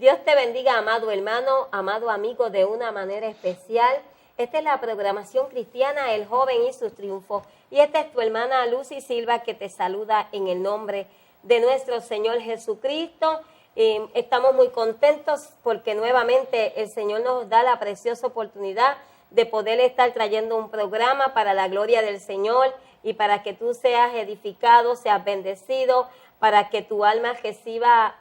Dios te bendiga, amado hermano, amado amigo, de una manera especial. Esta es la programación cristiana, El Joven y sus Triunfos. Y esta es tu hermana Lucy Silva, que te saluda en el nombre de nuestro Señor Jesucristo. Estamos muy contentos porque nuevamente el Señor nos da la preciosa oportunidad de poder estar trayendo un programa para la gloria del Señor y para que tú seas edificado, seas bendecido, para que tu alma reciba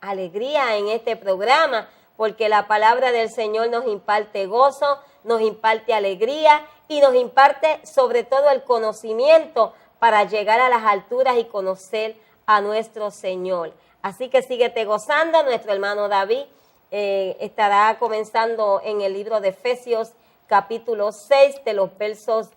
alegría en este programa, porque la palabra del Señor nos imparte gozo, nos imparte alegría y nos imparte sobre todo el conocimiento para llegar a las alturas y conocer a nuestro Señor. Así que síguete gozando. Nuestro hermano David estará comenzando en el libro de Efesios capítulo 6 de los versos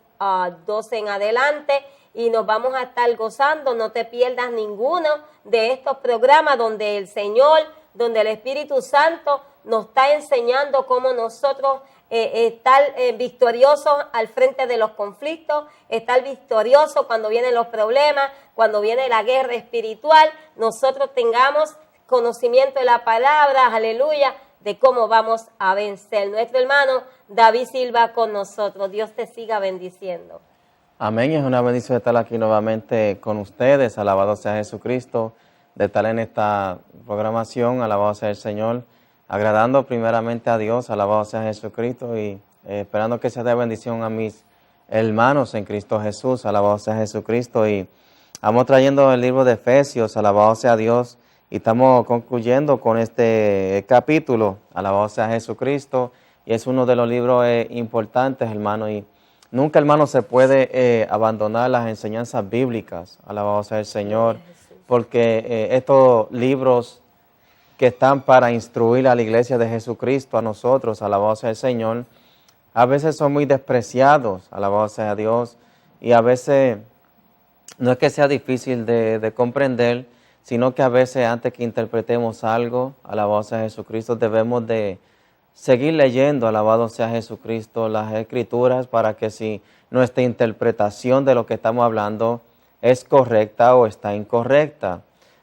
12 en adelante, y nos vamos a estar gozando. No te pierdas ninguno de estos programas donde el Señor, donde el Espíritu Santo nos está enseñando cómo nosotros estar victoriosos al frente de los conflictos, estar victoriosos cuando vienen los problemas, cuando viene la guerra espiritual. Nosotros tengamos conocimiento de la palabra, aleluya, de cómo vamos a vencer. Nuestro hermano David Silva con nosotros. Dios te siga bendiciendo. Amén. Es una bendición estar aquí nuevamente con ustedes. Alabado sea Jesucristo, de estar en esta programación. Alabado sea el Señor, agradando primeramente a Dios. Alabado sea Jesucristo, y esperando que sea de bendición a mis hermanos en Cristo Jesús. Alabado sea Jesucristo. Y vamos trayendo el libro de Efesios. Alabado sea Dios. Y estamos concluyendo con este capítulo. Alabado sea Jesucristo. Y es uno de los libros importantes, hermano. Y nunca, hermano, se puede abandonar las enseñanzas bíblicas. Alabado sea el Señor. Porque estos libros que están para instruir a la iglesia de Jesucristo, a nosotros, alabado sea el Señor, a veces son muy despreciados. Alabado sea Dios. Y a veces no es que sea difícil de comprender, sino que a veces antes que interpretemos algo, alabado sea Jesucristo, debemos de seguir leyendo, alabado sea Jesucristo, las Escrituras, para que si nuestra interpretación de lo que estamos hablando es correcta o está incorrecta.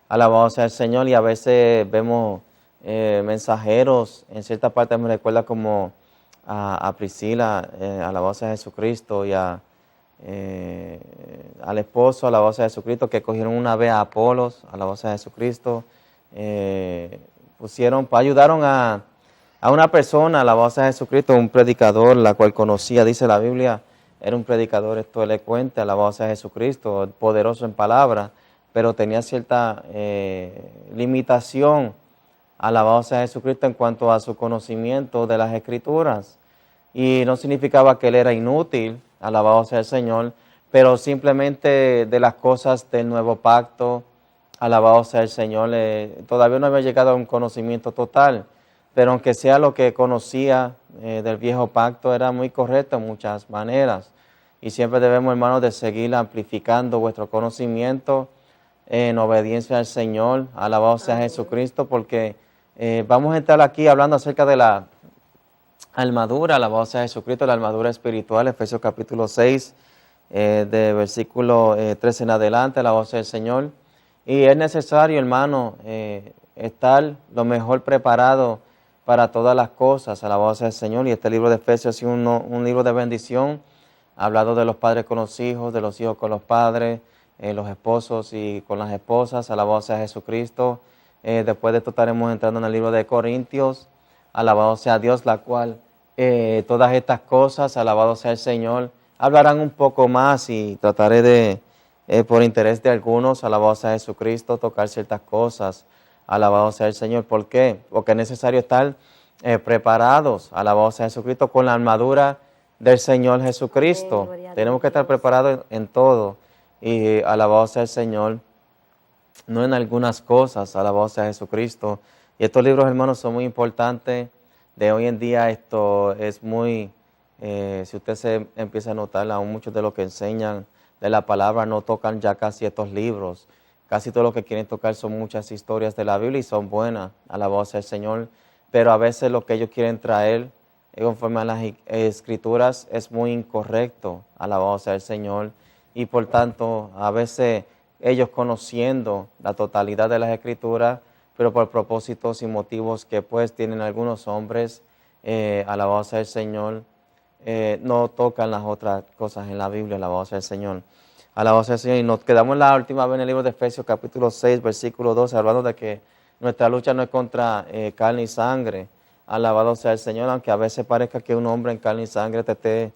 Alabado sea el Señor. Y a veces vemos mensajeros, en cierta parte me recuerda como a Priscila, alabado sea Jesucristo, y al esposo, alabado sea Jesucristo, que cogieron una vez a Apolos, alabado sea Jesucristo, ayudaron a una persona, alabado sea Jesucristo, un predicador, la cual conocía, dice la Biblia, era un predicador elocuente, alabado sea Jesucristo, poderoso en palabra, pero tenía cierta limitación, alabado sea Jesucristo, en cuanto a su conocimiento de las Escrituras. Y no significaba que él era inútil, alabado sea el Señor, pero simplemente de las cosas del nuevo pacto, alabado sea el Señor, todavía no había llegado a un conocimiento total, pero aunque sea lo que conocía del viejo pacto, era muy correcto en muchas maneras. Y siempre debemos, hermanos, de seguir amplificando vuestro conocimiento en obediencia al Señor, alabado sea Jesucristo, porque vamos a estar aquí hablando acerca de la armadura, alabado sea Jesucristo, la armadura espiritual, Efesios capítulo 6, de versículo 13 en adelante, alabado sea el Señor. Y es necesario, hermano, estar lo mejor preparado para todas las cosas, alabado sea el Señor. Y este libro de Efesios es un libro de bendición, hablado de los padres con los hijos, de los hijos con los padres, los esposos y con las esposas, alabado sea Jesucristo. Después de esto estaremos entrando en el libro de Corintios, alabado sea Dios, la cual todas estas cosas, alabado sea el Señor, hablarán un poco más, y trataré de, por interés de algunos, alabado sea Jesucristo, tocar ciertas cosas, alabado sea el Señor. ¿Por qué? Porque es necesario estar preparados, alabado sea Jesucristo, con la armadura del Señor Jesucristo. Tenemos que estar preparados en todo, y alabado sea el Señor, no en algunas cosas, alabado sea Jesucristo. Y estos libros, hermanos, son muy importantes. De hoy en día esto es muy, si usted se empieza a notar, aún muchos de los que enseñan de la palabra no tocan ya casi estos libros. Casi todo lo que quieren tocar son muchas historias de la Biblia, y son buenas, alabado sea el Señor. Pero a veces lo que ellos quieren traer conforme a las Escrituras es muy incorrecto, alabado sea el Señor. Y por tanto, a veces ellos, conociendo la totalidad de las Escrituras, pero por propósitos y motivos que pues tienen algunos hombres, alabado sea el Señor, no tocan las otras cosas en la Biblia, alabado sea el Señor. Alabado sea el Señor. Y nos quedamos la última vez en el libro de Efesios capítulo 6, versículo 12, hablando de que nuestra lucha no es contra carne y sangre. Alabado sea el Señor, aunque a veces parezca que un hombre en carne y sangre esté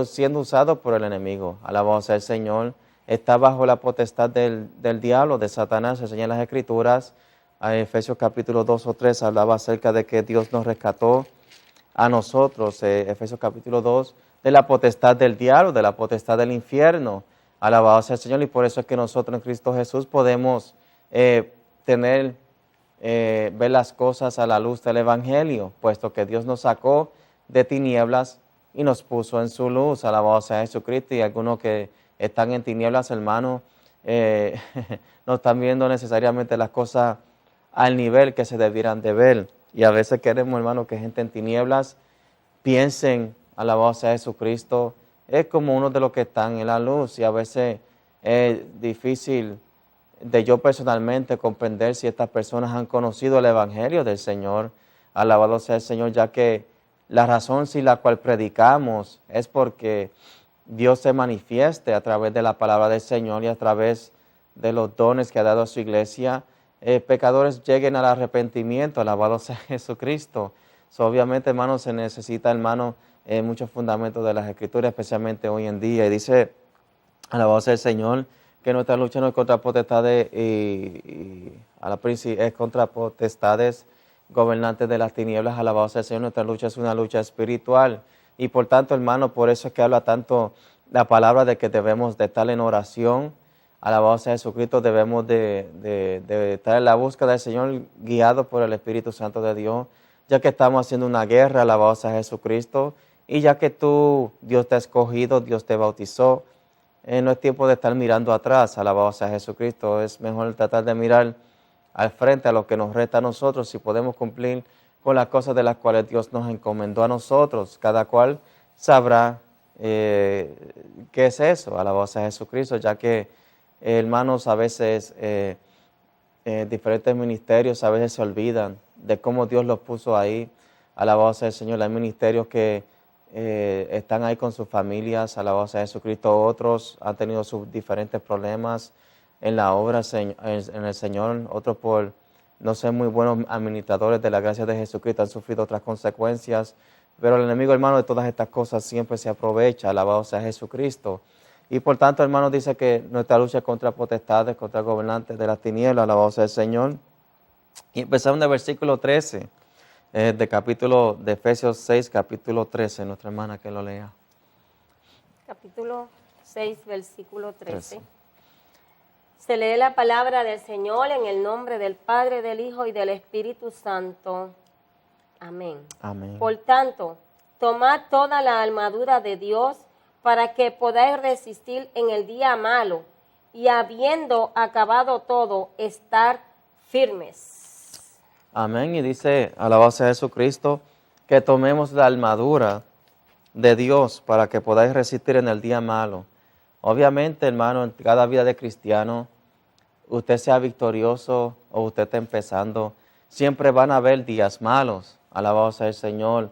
siendo usado por el enemigo. Alabado sea el Señor. Está bajo la potestad del diablo, de Satanás. Se enseña en las Escrituras. A Efesios capítulo 2 o 3 hablaba acerca de que Dios nos rescató a nosotros, Efesios capítulo 2, de la potestad del diablo, de la potestad del infierno. Alabado sea el Señor, y por eso es que nosotros en Cristo Jesús podemos ver las cosas a la luz del Evangelio, puesto que Dios nos sacó de tinieblas y nos puso en su luz. Alabado sea Jesucristo. Y algunos que están en tinieblas, hermano, no están viendo necesariamente las cosas al nivel que se debieran de ver. Y a veces queremos, hermano, que gente en tinieblas piensen, alabado sea Jesucristo, es como uno de los que están en la luz. Y a veces es difícil de yo personalmente comprender si estas personas han conocido el Evangelio del Señor. Alabado sea el Señor, ya que la razón sin la cual predicamos es porque Dios se manifieste a través de la palabra del Señor y a través de los dones que ha dado a su iglesia. Pecadores lleguen al arrepentimiento, alabado sea Jesucristo. Obviamente, hermano, se necesita, hermano, muchos fundamentos de las Escrituras, especialmente hoy en día. Y dice, alabado sea el Señor, que nuestra lucha no es contra potestades es contra potestades gobernantes de las tinieblas. Alabado sea el Señor, nuestra lucha es una lucha espiritual. Y por tanto, hermano, por eso es que habla tanto la palabra de que debemos de estar en oración. Alabado sea Jesucristo, debemos de estar en la búsqueda del Señor, guiados por el Espíritu Santo de Dios, ya que estamos haciendo una guerra, alabado sea Jesucristo, y ya que Dios te ha escogido, Dios te bautizó, no es tiempo de estar mirando atrás, alabado sea Jesucristo. Es mejor tratar de mirar al frente a lo que nos resta a nosotros, si podemos cumplir con las cosas de las cuales Dios nos encomendó a nosotros. Cada cual sabrá qué es eso, alabado sea Jesucristo, ya que hermanos, a veces diferentes ministerios a veces se olvidan de cómo Dios los puso ahí. Alabado sea el Señor. Hay ministerios que están ahí con sus familias, alabado sea Jesucristo. Otros han tenido sus diferentes problemas en la obra en el Señor. Otros por no ser muy buenos administradores de la gracia de Jesucristo han sufrido otras consecuencias. Pero el enemigo, hermano, de todas estas cosas siempre se aprovecha, alabado sea Jesucristo. Y por tanto, hermanos, dice que nuestra lucha es contra potestades, contra gobernantes de las tinieblas, alabado sea el Señor. Y empezamos en el versículo 13 de Efesios 6, capítulo 13. Nuestra hermana que lo lea. Capítulo 6, versículo 13. Se lee la palabra del Señor en el nombre del Padre, del Hijo y del Espíritu Santo. Amén. Amén. Por tanto, tomad toda la armadura de Dios para que podáis resistir en el día malo y habiendo acabado todo, estar firmes. Amén. Y dice, alabado sea Jesucristo, que tomemos la armadura de Dios para que podáis resistir en el día malo. Obviamente, hermano, en cada vida de cristiano, usted sea victorioso o usted esté empezando, siempre van a haber días malos. Alabado sea el Señor.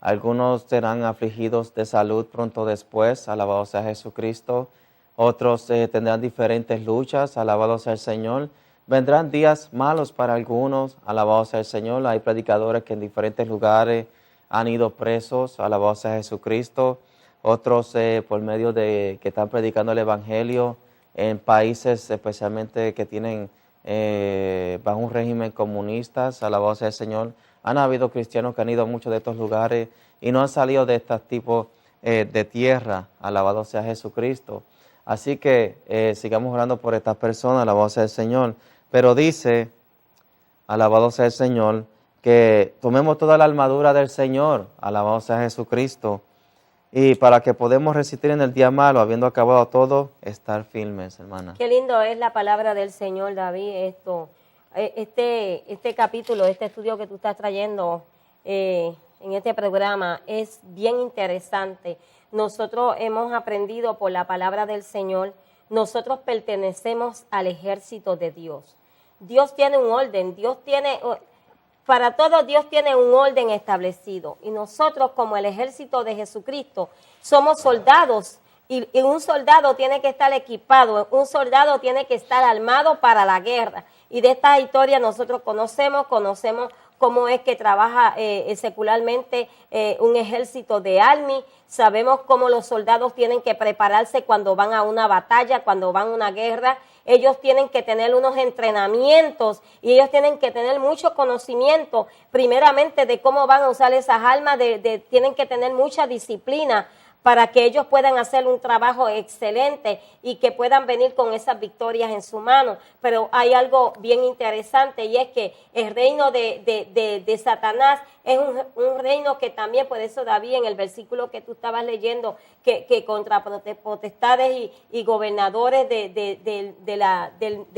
Algunos serán afligidos de salud pronto después, alabado sea Jesucristo. Otros tendrán diferentes luchas, alabado sea el Señor. Vendrán días malos para algunos, alabado sea el Señor. Hay predicadores que en diferentes lugares han ido presos, alabado sea Jesucristo. Otros por medio de que están predicando el Evangelio en países especialmente que tienen bajo un régimen comunista, alabado sea el Señor. Han habido cristianos que han ido a muchos de estos lugares y no han salido de estos tipos de tierra, alabado sea Jesucristo. Así que sigamos orando por estas personas, alabado sea el Señor. Pero dice, alabado sea el Señor, que tomemos toda la armadura del Señor, alabado sea Jesucristo, y para que podamos resistir en el día malo, habiendo acabado todo, estar firmes, hermana. Qué lindo es la palabra del Señor, David. Este capítulo, este estudio que tú estás trayendo en este programa es bien interesante. Nosotros hemos aprendido por la palabra del Señor, nosotros pertenecemos al ejército de Dios. Dios tiene un orden, para todo Dios tiene un orden establecido. Y nosotros, como el ejército de Jesucristo, somos soldados. Y un soldado tiene que estar equipado, un soldado tiene que estar armado para la guerra. Y de esta historia nosotros conocemos cómo es que trabaja secularmente un ejército de army. Sabemos cómo los soldados tienen que prepararse cuando van a una batalla, cuando van a una guerra. Ellos tienen que tener unos entrenamientos y ellos tienen que tener mucho conocimiento, primeramente de cómo van a usar esas armas, tienen que tener mucha disciplina para que ellos puedan hacer un trabajo excelente y que puedan venir con esas victorias en su mano. Pero hay algo bien interesante y es que el reino de Satanás es un reino que también, por eso David en el versículo que tú estabas leyendo, que contra potestades y gobernadores de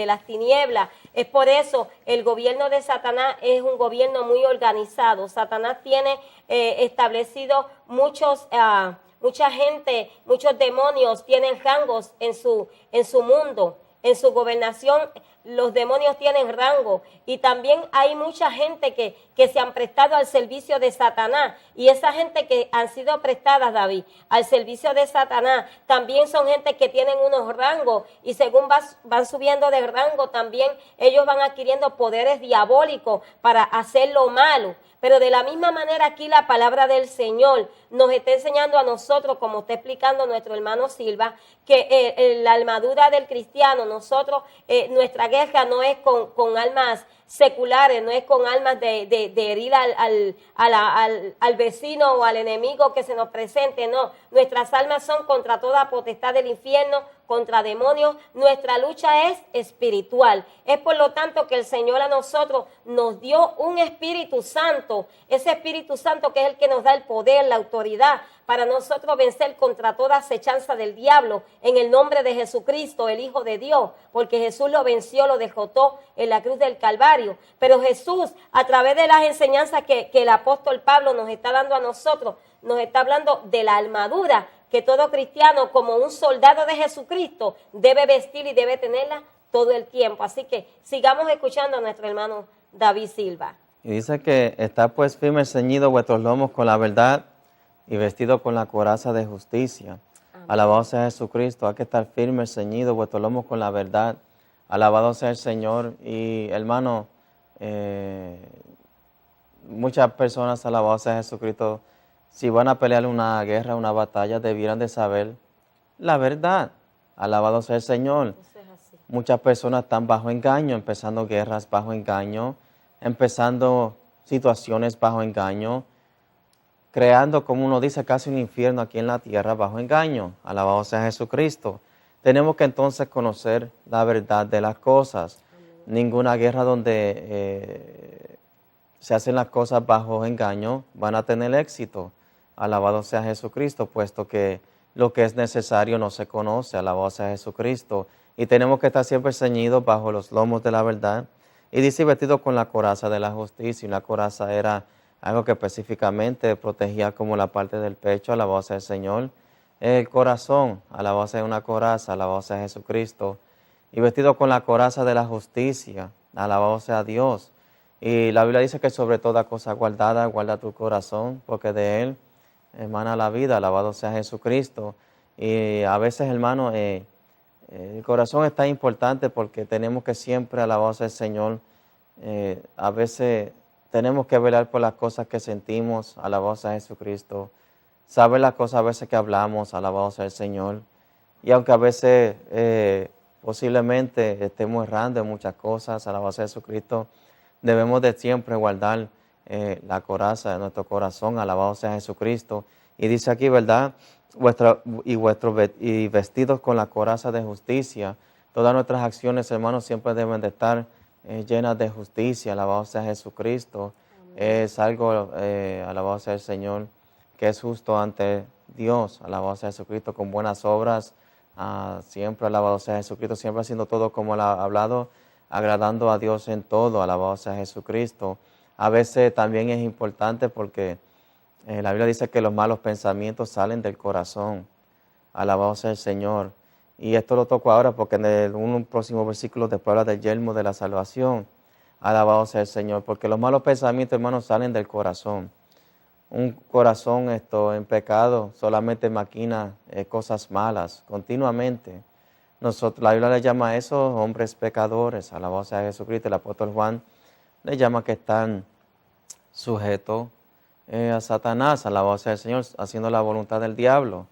las tinieblas, es por eso el gobierno de Satanás es un gobierno muy organizado. Satanás tiene establecido mucha gente, muchos demonios tienen rangos en su mundo, en su gobernación. Los demonios tienen rango y también hay mucha gente que se han prestado al servicio de Satanás, y esa gente que han sido prestadas, David, al servicio de Satanás, también son gente que tienen unos rangos, y según van subiendo de rango también ellos van adquiriendo poderes diabólicos para hacer lo malo. Pero de la misma manera aquí la palabra del Señor nos está enseñando a nosotros, como está explicando nuestro hermano Silva, que la armadura del cristiano, nuestra guerra no es con armas seculares, no es con armas de herir al vecino o al enemigo que se nos presente, no. Nuestras armas son contra toda potestad del infierno, contra demonios. Nuestra lucha es espiritual. Es por lo tanto que el Señor a nosotros nos dio un Espíritu Santo, ese Espíritu Santo que es el que nos da el poder, la autoridad, para nosotros vencer contra toda acechanza del diablo, en el nombre de Jesucristo, el Hijo de Dios, porque Jesús lo venció, lo derrotó en la cruz del Calvario. Pero Jesús, a través de las enseñanzas que el apóstol Pablo nos está dando a nosotros, nos está hablando de la armadura que todo cristiano, como un soldado de Jesucristo, debe vestir y debe tenerla todo el tiempo. Así que sigamos escuchando a nuestro hermano David Silva. Y dice que está pues firme ceñido vuestros lomos con la verdad y vestido con la coraza de justicia. Amén. Alabado sea Jesucristo. Hay que estar firme ceñido vuestros lomos con la verdad. Alabado sea el Señor. Y hermano, muchas personas, alabado sea Jesucristo, si van a pelear una guerra, una batalla, debieran de saber la verdad. Alabado sea el Señor. Eso es así. Muchas personas están bajo engaño, empezando guerras bajo engaño, empezando situaciones bajo engaño, creando, como uno dice, casi un infierno aquí en la tierra bajo engaño. Alabado sea Jesucristo. Tenemos que entonces conocer la verdad de las cosas. Amén. Ninguna guerra donde se hacen las cosas bajo engaño van a tener éxito. Alabado sea Jesucristo, puesto que lo que es necesario no se conoce. Alabado sea Jesucristo. Y tenemos que estar siempre ceñidos bajo los lomos de la verdad. Y dice vestido con la coraza de la justicia. Y la coraza era algo que específicamente protegía como la parte del pecho. Alabado sea el Señor. El corazón, alabado sea una coraza. Alabado sea Jesucristo. Y vestido con la coraza de la justicia. Alabado sea Dios. Y la Biblia dice que sobre toda cosa guardada, guarda tu corazón, porque de él emana la vida. Alabado sea Jesucristo. Y a veces, hermano, el corazón es tan importante porque tenemos que siempre, alabado sea el Señor, a veces tenemos que velar por las cosas que sentimos, alabado sea Jesucristo. Saber las cosas a veces que hablamos, alabado sea el Señor. Y aunque a veces posiblemente estemos errando en muchas cosas, alabado sea Jesucristo, debemos de siempre guardar la coraza de nuestro corazón, alabado sea Jesucristo. Y dice aquí, ¿verdad? Y vestidos con la coraza de justicia. Todas nuestras acciones, hermanos, siempre deben de estar llenas de justicia, alabado sea Jesucristo. Amén. Es algo, alabado sea el Señor, que es justo ante Dios, alabado sea Jesucristo, con buenas obras, siempre alabado sea Jesucristo, siempre haciendo todo como Él ha hablado, agradando a Dios en todo, alabado sea Jesucristo. A veces también es importante porque la Biblia dice que los malos pensamientos salen del corazón, alabado sea el Señor. Y esto lo toco ahora porque en un próximo versículo después habla del yelmo de la salvación. Alabado sea el Señor, porque los malos pensamientos, hermanos, salen del corazón. Un corazón en pecado solamente maquina cosas malas continuamente. La Biblia le llama a esos hombres pecadores. Alabado sea Jesucristo. El apóstol Juan le llama que están sujetos a Satanás. Alabado sea el Señor, haciendo la voluntad del diablo.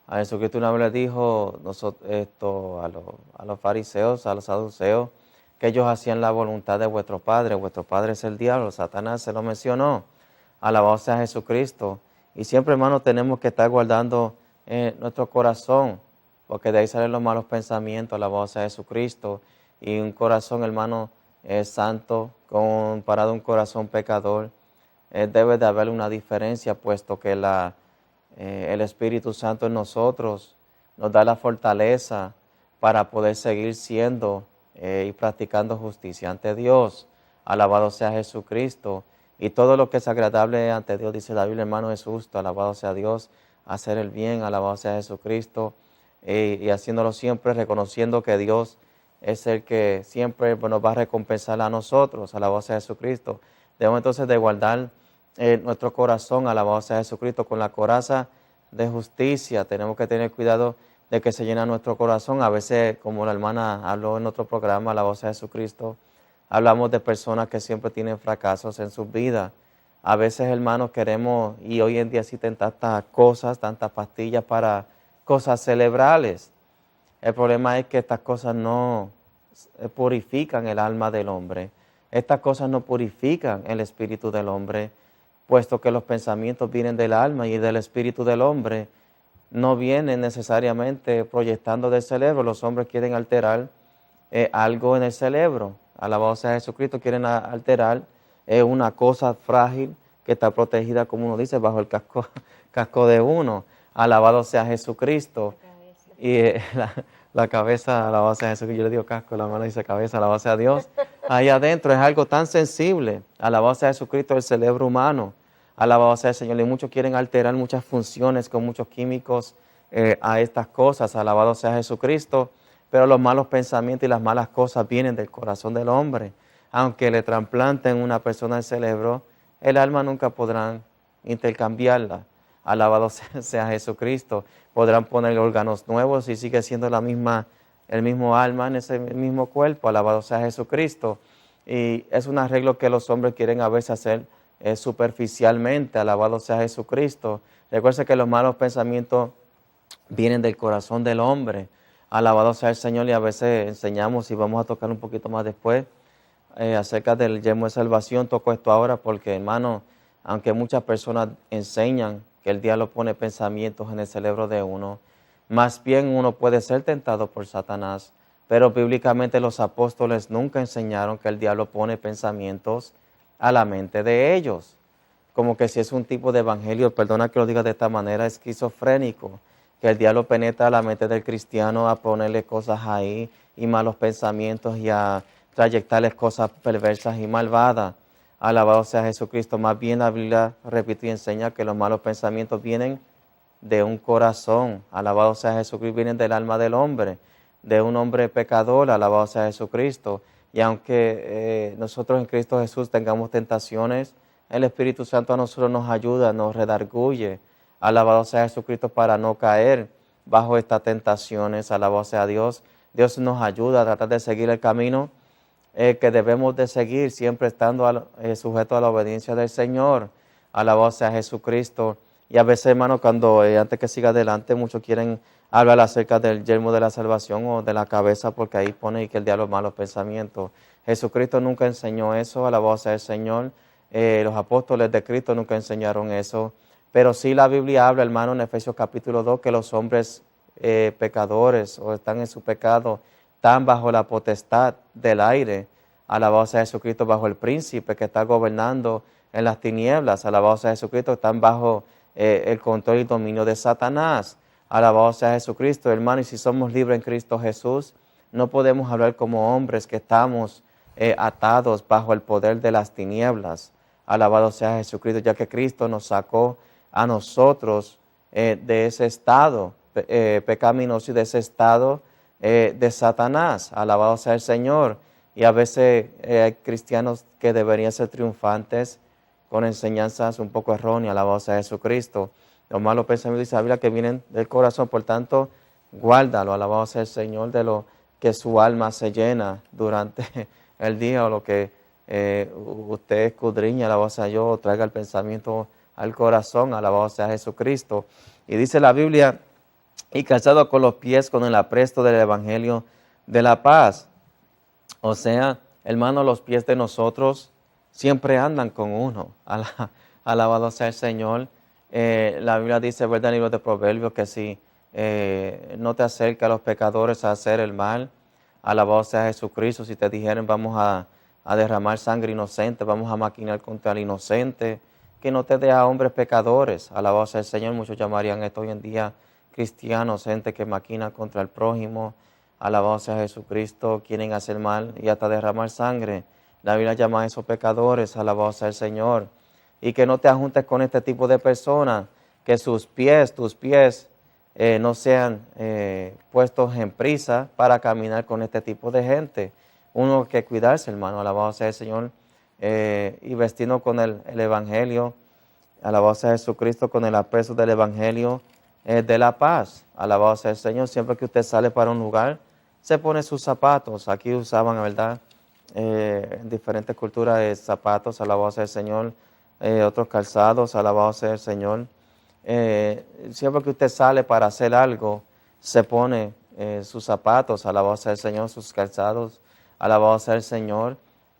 A Jesucristo una vez le dijo a los fariseos, a los saduceos, que ellos hacían la voluntad de vuestro Padre. Vuestro Padre es el diablo. Satanás se lo mencionó. Alabado sea Jesucristo. Y siempre, hermanos, tenemos que estar guardando nuestro corazón, porque de ahí salen los malos pensamientos. Alabado sea Jesucristo. Y un corazón, hermano, santo, comparado a un corazón pecador, debe de haber una diferencia, puesto que el Espíritu Santo en nosotros nos da la fortaleza para poder seguir siendo y practicando justicia ante Dios. Alabado sea Jesucristo. Y todo lo que es agradable ante Dios, dice la Biblia, hermano, es justo. Alabado sea Dios, hacer el bien, alabado sea Jesucristo, y haciéndolo siempre, reconociendo que Dios es el que siempre nos va a recompensar a nosotros. Alabado sea Jesucristo. Debemos entonces de guardar nuestro corazón, alabado sea Jesucristo, con la coraza de justicia. Tenemos que tener cuidado de que se llene nuestro corazón. A veces, como la hermana habló en otro programa, alabado sea Jesucristo, hablamos de personas que siempre tienen fracasos en sus vidas. A veces, hermanos, queremos, y hoy en día existen tantas cosas, tantas pastillas para cosas cerebrales. El problema es que estas cosas no purifican el alma del hombre. Estas cosas no purifican el espíritu del hombre, puesto que los pensamientos vienen del alma y del espíritu del hombre no vienen necesariamente proyectando del cerebro. Los hombres quieren alterar algo en el cerebro. Alabado sea Jesucristo, quieren alterar una cosa frágil que está protegida, como uno dice, bajo el casco de uno. Alabado sea Jesucristo. Y la cabeza, alabado sea Jesucristo. Yo le digo casco, la mano dice cabeza, alabado sea Dios. Ahí adentro es algo tan sensible. Alabado sea Jesucristo, el cerebro humano. Alabado sea el Señor. Y muchos quieren alterar muchas funciones con muchos químicos a estas cosas. Alabado sea Jesucristo. Pero los malos pensamientos y las malas cosas vienen del corazón del hombre. Aunque le trasplanten una persona el cerebro, el alma nunca podrán intercambiarla. Alabado sea Jesucristo. Podrán poner órganos nuevos y sigue siendo el mismo alma en ese mismo cuerpo. Alabado sea Jesucristo. Y es un arreglo que los hombres quieren a veces hacer superficialmente. Alabado sea Jesucristo. Recuerden que los malos pensamientos vienen del corazón del hombre. Alabado sea el Señor, y a veces enseñamos, y vamos a tocar un poquito más después, acerca del yelmo de salvación. Toco esto ahora porque, hermano, aunque muchas personas enseñan que el diablo pone pensamientos en el cerebro de uno, más bien uno puede ser tentado por Satanás, pero bíblicamente los apóstoles nunca enseñaron que el diablo pone pensamientos a la mente de ellos. Como que si es un tipo de evangelio, perdona que lo diga de esta manera, esquizofrénico, que el diablo penetra la mente del cristiano a ponerle cosas ahí y malos pensamientos y a trayectarles cosas perversas y malvadas. Alabado sea Jesucristo. Más bien la Biblia repite y enseña que los malos pensamientos vienen de un corazón. Alabado sea Jesucristo, vienen del alma del hombre, de un hombre pecador. Alabado sea Jesucristo. Y aunque nosotros en Cristo Jesús tengamos tentaciones, el Espíritu Santo a nosotros nos ayuda, nos redarguye. Alabado sea Jesucristo para no caer bajo estas tentaciones. Alabado sea Dios. Dios nos ayuda a tratar de seguir el camino que debemos de seguir, siempre estando sujetos a la obediencia del Señor. Alabado sea Jesucristo. Y a veces, hermano, cuando antes que siga adelante, muchos quieren hablar acerca del yelmo de la salvación o de la cabeza, porque ahí pone que el diablo es malos pensamientos. Jesucristo nunca enseñó eso. Alabado sea el Señor. Los apóstoles de Cristo nunca enseñaron eso. Pero sí la Biblia habla, hermano, en Efesios capítulo 2, que los hombres pecadores o están en su pecado, están bajo la potestad del aire. Alabado sea Jesucristo, bajo el príncipe que está gobernando en las tinieblas. Alabado sea Jesucristo, están bajo el control y dominio de Satanás. Alabado sea Jesucristo, hermano, y si somos libres en Cristo Jesús, no podemos hablar como hombres que estamos atados bajo el poder de las tinieblas. Alabado sea Jesucristo, ya que Cristo nos sacó a nosotros de ese estado. pecaminoso y de ese estado de Satanás. Alabado sea el Señor. Y a veces hay cristianos que deberían ser triunfantes con enseñanzas un poco erróneas. Alabado sea Jesucristo. Los malos pensamientos, dice la Biblia, que vienen del corazón. Por tanto, guárdalo. Alabado sea el Señor de lo que su alma se llena durante el día o lo que usted escudriña. Alabado sea yo, traiga el pensamiento al corazón. Alabado sea Jesucristo. Y dice la Biblia, y calzado con los pies con el apresto del evangelio de la paz. O sea, hermano, los pies de nosotros siempre andan con uno. Alabado sea el Señor. La Biblia dice, ¿verdad? En el libro de Proverbios, que si no te acerca a los pecadores a hacer el mal, alabado sea Jesucristo. Si te dijeron vamos a derramar sangre inocente, vamos a maquinar contra el inocente, que no te dé a hombres pecadores. Alabado sea el Señor. Muchos llamarían esto hoy en día cristianos, gente que maquina contra el prójimo. Alabado sea Jesucristo, quieren hacer mal y hasta derramar sangre. La Biblia llama a esos pecadores, alabado sea el Señor. Y que no te ajuntes con este tipo de personas, que tus pies, no sean puestos en prisa para caminar con este tipo de gente. Uno que cuidarse, hermano, alabado sea el Señor, y vestirnos con el Evangelio, alabado sea Jesucristo, con el aprecio del Evangelio de la paz. Alabado sea el Señor. Siempre que usted sale para un lugar, se pone sus zapatos. Aquí usaban, ¿verdad? En diferentes culturas zapatos, alabado sea el Señor. Otros calzados, alabado sea el Señor. Siempre que usted sale para hacer algo, se pone sus zapatos, alabado sea el Señor, sus calzados, alabado sea el Señor,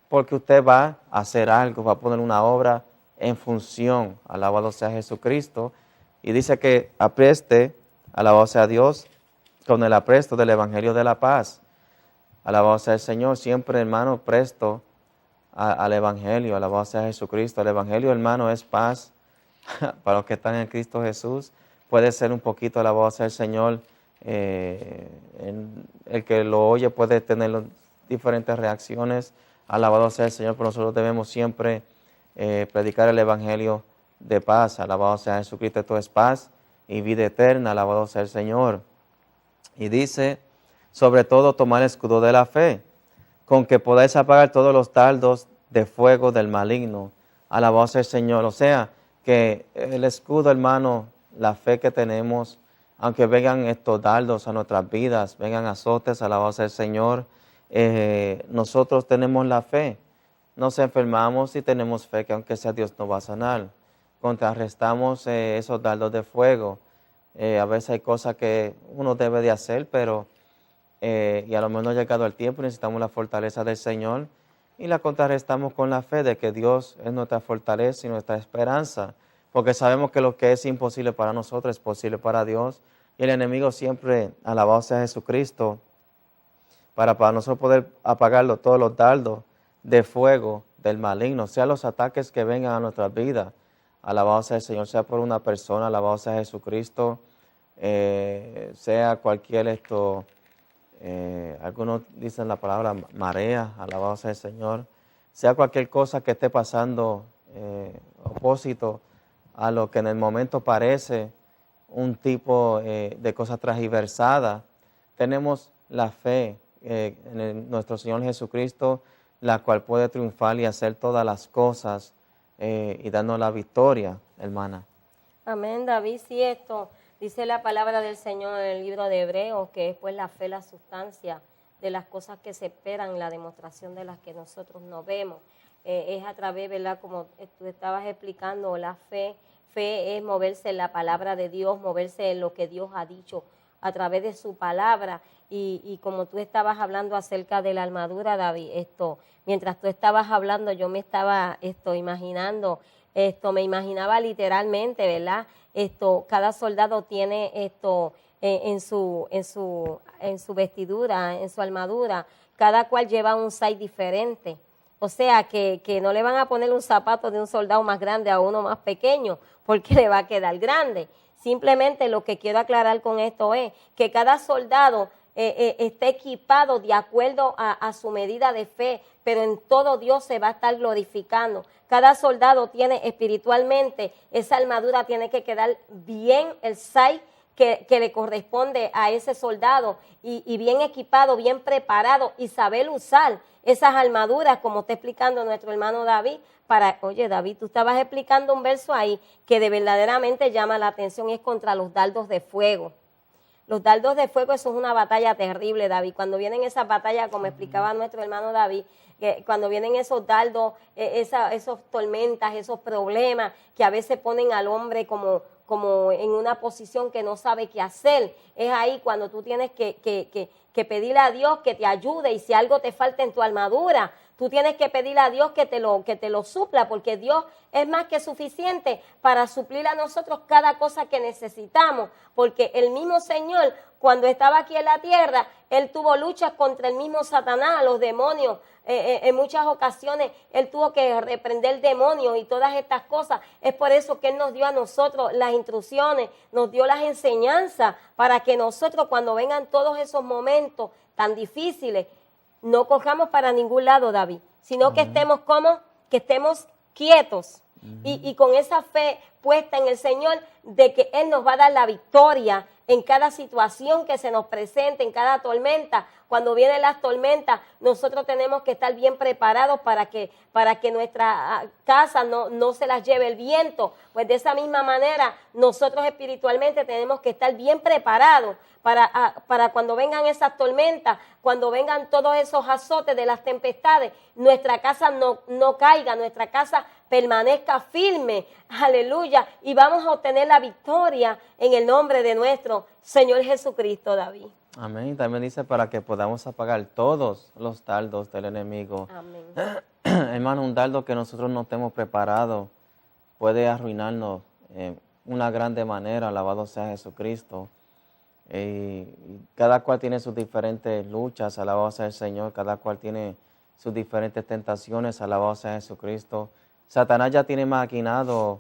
porque usted va a hacer algo, va a poner una obra en función, alabado sea Jesucristo. Y dice que apreste, alabado sea Dios, con el apresto del Evangelio de la paz. Alabado sea el Señor, siempre, hermano, presto al Evangelio, alabado sea Jesucristo. El Evangelio, hermano, es paz para los que están en Cristo Jesús. Puede ser un poquito, alabado sea el Señor, el que lo oye puede tener diferentes reacciones. Alabado sea el Señor, pero nosotros debemos siempre predicar el Evangelio de paz. Alabado sea Jesucristo, esto es paz y vida eterna. Alabado sea el Señor. Y dice, sobre todo, tomar el escudo de la fe, con que podáis apagar todos los dardos de fuego del maligno. Alabado sea el Señor. O sea, que el escudo, hermano, la fe que tenemos, aunque vengan estos dardos a nuestras vidas, vengan azotes, alabado sea el Señor, nosotros tenemos la fe. Nos enfermamos y tenemos fe que aunque sea Dios nos va a sanar. Contrarrestamos esos dardos de fuego. A veces hay cosas que uno debe de hacer, pero y a lo mejor no ha llegado el tiempo, necesitamos la fortaleza del Señor y la contrarrestamos con la fe de que Dios es nuestra fortaleza y nuestra esperanza, porque sabemos que lo que es imposible para nosotros es posible para Dios, y el enemigo siempre, alabado sea Jesucristo, para nosotros poder apagarlo, todos los dardos de fuego del maligno, sea los ataques que vengan a nuestras vidas, alabado sea el Señor, sea por una persona, alabado sea Jesucristo, sea cualquier algunos dicen la palabra marea, alabado sea el Señor, sea cualquier cosa que esté pasando opósito a lo que en el momento parece un tipo de cosa transversada, tenemos la fe en nuestro Señor Jesucristo, la cual puede triunfar y hacer todas las cosas y darnos la victoria, hermana. Amén, David, sí, dice la palabra del Señor en el libro de Hebreos, que es pues la fe, la sustancia de las cosas que se esperan, la demostración de las que nosotros no vemos. Es a través, ¿verdad? Como tú estabas explicando, la fe es moverse en la palabra de Dios, moverse en lo que Dios ha dicho a través de su palabra. Y como tú estabas hablando acerca de la armadura, David, mientras tú estabas hablando, yo me estaba imaginando, me imaginaba literalmente, ¿verdad? Cada soldado tiene en su vestidura, en su armadura, cada cual lleva un size diferente. O sea, que no le van a poner un zapato de un soldado más grande a uno más pequeño, porque le va a quedar grande. Simplemente lo que quiero aclarar con esto es que cada soldado esté equipado de acuerdo a su medida de fe, pero en todo Dios se va a estar glorificando. Cada soldado tiene espiritualmente, esa armadura tiene que quedar bien, el size que le corresponde a ese soldado y bien equipado, bien preparado y saber usar esas armaduras, como está explicando nuestro hermano David. Oye, David, tú estabas explicando un verso ahí que de verdaderamente llama la atención, es contra los dardos de fuego. Los dardos de fuego, eso es una batalla terrible, David. Cuando vienen esas batallas, como explicaba nuestro hermano David, cuando vienen esos dardos, esos tormentas, esos problemas que a veces ponen al hombre como en una posición que no sabe qué hacer, es ahí cuando tú tienes que pedirle a Dios que te ayude, y si algo te falta en tu armadura, tú tienes que pedirle a Dios que te lo supla, porque Dios es más que suficiente para suplir a nosotros cada cosa que necesitamos, porque el mismo Señor, cuando estaba aquí en la tierra, Él tuvo luchas contra el mismo Satanás, los demonios. En muchas ocasiones Él tuvo que reprender demonios y todas estas cosas. Es por eso que Él nos dio a nosotros las instrucciones, nos dio las enseñanzas, para que nosotros, cuando vengan todos esos momentos tan difíciles, no cojamos para ningún lado, David, sino que estemos que estemos quietos y con esa fe puesta en el Señor, de que Él nos va a dar la victoria en cada situación que se nos presente, en cada tormenta. Cuando vienen las tormentas, nosotros tenemos que estar bien preparados para que nuestra casa no se las lleve el viento. Pues de esa misma manera, nosotros espiritualmente tenemos que estar bien preparados para cuando vengan esas tormentas, cuando vengan todos esos azotes de las tempestades, nuestra casa no caiga, nuestra casa permanezca firme, aleluya, y vamos a obtener la victoria en el nombre de nuestro Señor Jesucristo, David. Amén. También dice para que podamos apagar todos los dardos del enemigo. Amén. Hermano, un dardo que nosotros no estemos preparados puede arruinarnos una grande manera, alabado sea Jesucristo. Y cada cual tiene sus diferentes luchas, alabado sea el Señor, cada cual tiene sus diferentes tentaciones, alabado sea Jesucristo. Satanás ya tiene maquinado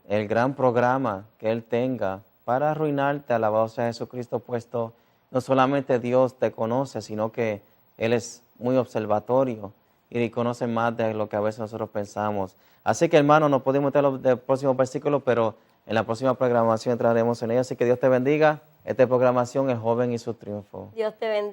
el gran programa que él tenga para arruinarte, alabado sea Jesucristo, puesto no solamente Dios te conoce, sino que Él es muy observatorio y conoce más de lo que a veces nosotros pensamos. Así que, hermano, no podemos meter los próximos versículos, pero en la próxima programación entraremos en ella. Así que Dios te bendiga. Esta programación, El Joven y su Triunfo. Dios te bendiga.